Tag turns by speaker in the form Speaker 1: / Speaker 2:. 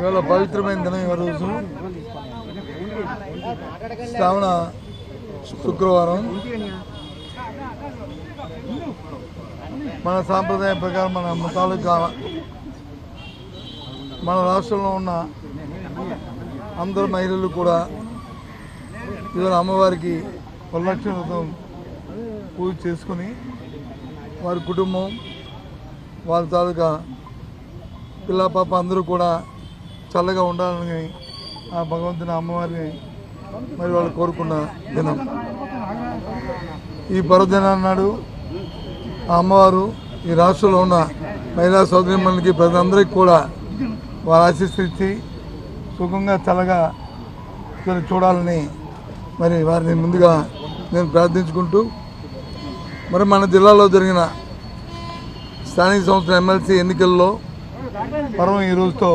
Speaker 1: ఇవాళ పవిత్రమైన దినం ఈ రోజు శ్రావణ శుక్రవారం. మన సాంప్రదాయం ప్రకారం మన తాలూకా మన రాష్ట్రంలో ఉన్న అందరు మహిళలు కూడా ఇవాళ అమ్మవారికి వరలక్ష్మి వ్రతం పూజ చేసుకుని వారి కుటుంబం వారి తాలూకా పిల్ల పాప అందరూ కూడా చల్లగా ఉండాలని ఆ భగవంతుని అమ్మవారిని మరి వాళ్ళు కోరుకున్న దినం. ఈ పర్వదినాన్ని నాడు ఆ అమ్మవారు ఈ రాష్ట్రంలో ఉన్న మహిళా సోదరిమణులకి ప్రజలందరికీ కూడా వారు ఆశీస్సులు ఇచ్చి సుఖంగా చల్లగా చూడాలని మరి వారిని ముందుగా నేను ప్రార్థించుకుంటూ, మరి మన జిల్లాలో జరిగిన స్థానిక సంస్థల ఎమ్మెల్సీ ఎన్నికల్లో పర్వం ఈ రోజుతో